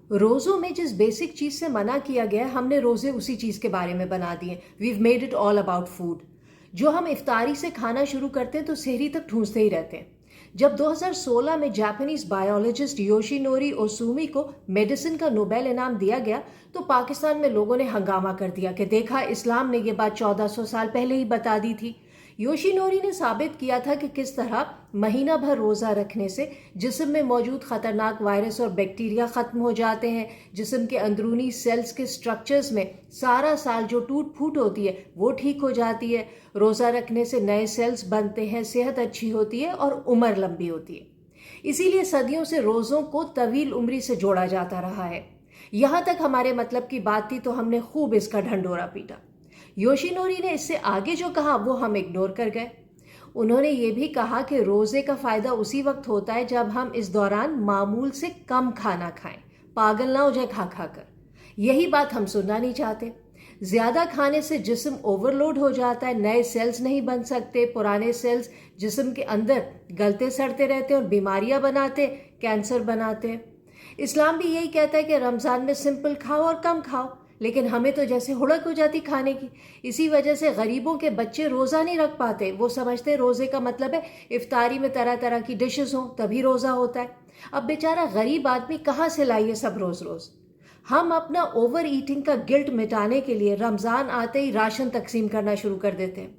روزوں میں جس بیسک چیز سے منع کیا گیا ہے ہم نے روزے اسی چیز کے بارے میں بنا دیے. We've made it all about food. جو ہم افطاری سے کھانا شروع کرتے ہیں تو سحری تک ٹھونستے ہی رہتے ہیں. جب 2016 میں جاپانیز بایولوجسٹ یوشی نوری اوسومی کو میڈیسن کا نوبیل انعام دیا گیا تو پاکستان میں لوگوں نے ہنگامہ کر دیا کہ دیکھا اسلام نے یہ بات 1400 سال پہلے ہی بتا دی تھی. یوشی نوری نے ثابت کیا تھا کہ کس طرح مہینہ بھر روزہ رکھنے سے جسم میں موجود خطرناک وائرس اور بیکٹیریا ختم ہو جاتے ہیں. جسم کے اندرونی سیلز کے سٹرکچرز میں سارا سال جو ٹوٹ پھوٹ ہوتی ہے وہ ٹھیک ہو جاتی ہے. روزہ رکھنے سے نئے سیلز بنتے ہیں، صحت اچھی ہوتی ہے اور عمر لمبی ہوتی ہے. اسی لیے صدیوں سے روزوں کو طویل عمری سے جوڑا جاتا رہا ہے. یہاں تک ہمارے مطلب کی بات تھی تو ہم نے خوب اس کا ڈھنڈورا پیٹا. یوشی نوری نے اس سے آگے جو کہا وہ ہم اگنور کر گئے. انہوں نے یہ بھی کہا کہ روزے کا فائدہ اسی وقت ہوتا ہے جب ہم اس دوران معمول سے کم کھانا کھائیں، پاگل نہ ہو جائے کھا کھا کر. یہی بات ہم سننا نہیں چاہتے. زیادہ کھانے سے جسم اوور لوڈ ہو جاتا ہے، نئے سیلز نہیں بن سکتے، پرانے سیلز جسم کے اندر گلتے سڑتے رہتے ہیں اور بیماریاں بناتے، کینسر بناتے. اسلام بھی یہی کہتا ہے کہ رمضان میں سمپل کھاؤ اور کم کھاؤ، لیکن ہمیں تو جیسے ہڑک ہو جاتی کھانے کی. اسی وجہ سے غریبوں کے بچے روزہ نہیں رکھ پاتے. وہ سمجھتے روزے کا مطلب ہے افطاری میں طرح طرح کی ڈشز ہوں تبھی روزہ ہوتا ہے. اب بیچارہ غریب آدمی کہاں سے لائیے سب روز روز. ہم اپنا اوور ایٹنگ کا گلٹ مٹانے کے لیے رمضان آتے ہی راشن تقسیم کرنا شروع کر دیتے ہیں.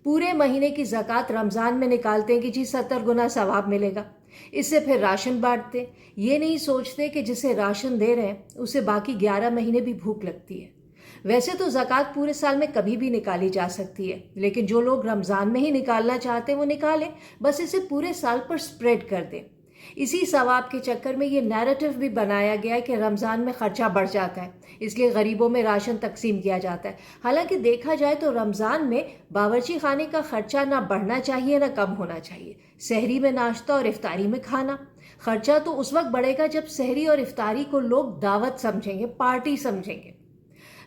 پورے مہینے کی زکوٰۃ رمضان میں نکالتے ہیں کہ جی 70 گنا ثواب ملے گا. اس سے پھر راشن بانٹتے. یہ نہیں سوچتے کہ جسے راشن دے رہے ہیں اسے باقی 11 مہینے بھی بھوک لگتی ہے. ویسے تو زکوٰۃ پورے سال میں کبھی بھی نکالی جا سکتی ہے، لیکن جو لوگ رمضان میں ہی نکالنا چاہتے ہیں وہ نکالیں، بس اسے پورے سال پر سپریڈ کر دیں. اسی ثواب کے چکر میں یہ نیریٹو بھی بنایا گیا ہے کہ رمضان میں خرچہ بڑھ جاتا ہے، اس لیے غریبوں میں راشن تقسیم کیا جاتا ہے. حالانکہ دیکھا جائے تو رمضان میں باورچی خانے کا خرچہ نہ بڑھنا چاہیے نہ کم ہونا چاہیے. سحری میں ناشتہ اور افطاری میں کھانا. خرچہ تو اس وقت بڑھے گا جب سحری اور افطاری کو لوگ دعوت سمجھیں گے، پارٹی سمجھیں گے.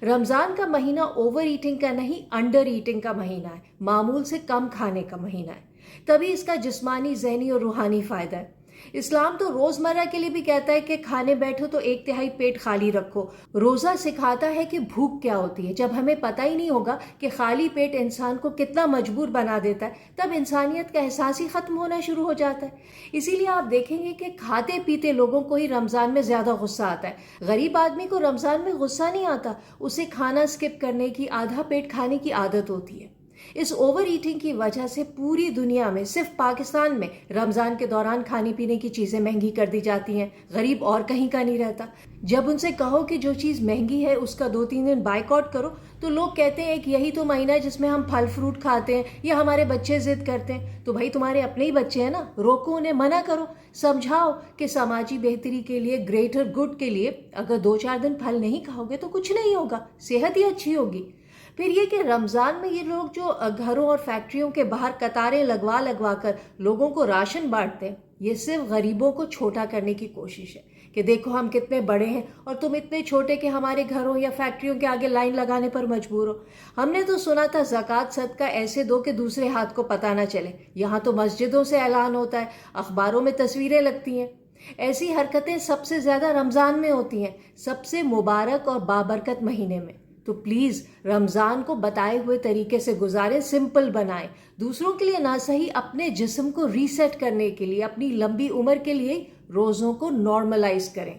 رمضان کا مہینہ اوور ایٹنگ کا نہیں، انڈر ایٹنگ کا مہینہ ہے، معمول سے کم کھانے کا مہینہ ہے. تبھی اس کا جسمانی، ذہنی اور روحانی فائدہ ہے. اسلام تو روزمرہ کے لیے بھی کہتا ہے کہ کھانے بیٹھو تو 1/3 پیٹ خالی رکھو. روزہ سکھاتا ہے کہ بھوک کیا ہوتی ہے. جب ہمیں پتہ ہی نہیں ہوگا کہ خالی پیٹ انسان کو کتنا مجبور بنا دیتا ہے تب انسانیت کا احساس ہی ختم ہونا شروع ہو جاتا ہے. اسی لیے آپ دیکھیں گے کہ کھاتے پیتے لوگوں کو ہی رمضان میں زیادہ غصہ آتا ہے. غریب آدمی کو رمضان میں غصہ نہیں آتا، اسے کھانا سکپ کرنے کی، آدھا پیٹ کھانے کی عادت ہوتی ہے. اس اوور ایٹنگ کی وجہ سے پوری دنیا میں صرف پاکستان میں رمضان کے دوران کھانے پینے کی چیزیں مہنگی کر دی جاتی ہیں. غریب اور کہیں کا نہیں رہتا. جب ان سے کہو کہ جو چیز مہنگی ہے اس کا 2-3 دن بائیکاٹ کرو تو لوگ کہتے ہیں کہ یہی تو مہینہ ہے جس میں ہم پھل فروٹ کھاتے ہیں یا ہمارے بچے ضد کرتے ہیں. تو بھائی تمہارے اپنے ہی بچے ہیں نا، روکو انہیں، منع کرو، سمجھاؤ کہ سماجی بہتری کے لیے، گریٹر گڈ کے لیے اگر 2-4 دن پھل نہیں کھاؤ گے تو کچھ نہیں ہوگا، صحت ہی اچھی ہوگی. پھر یہ کہ رمضان میں یہ لوگ جو گھروں اور فیکٹریوں کے باہر قطاریں لگوا کر لوگوں کو راشن بانٹتے ہیں، یہ صرف غریبوں کو چھوٹا کرنے کی کوشش ہے کہ دیکھو ہم کتنے بڑے ہیں اور تم اتنے چھوٹے کہ ہمارے گھروں یا فیکٹریوں کے آگے لائن لگانے پر مجبور ہو. ہم نے تو سنا تھا زکوٰۃ صدقہ ایسے دو کہ دوسرے ہاتھ کو پتہ نہ چلے. یہاں تو مسجدوں سے اعلان ہوتا ہے، اخباروں میں تصویریں لگتی ہیں. ایسی حرکتیں سب سے زیادہ رمضان میں ہوتی ہیں، سب سے مبارک اور بابرکت مہینے میں. تو پلیز رمضان کو بتائے ہوئے طریقے سے گزاریں، سمپل بنائیں. دوسروں کے لیے نہ صحیح، اپنے جسم کو ریسیٹ کرنے کے لیے، اپنی لمبی عمر کے لیے روزوں کو نارملائز کریں.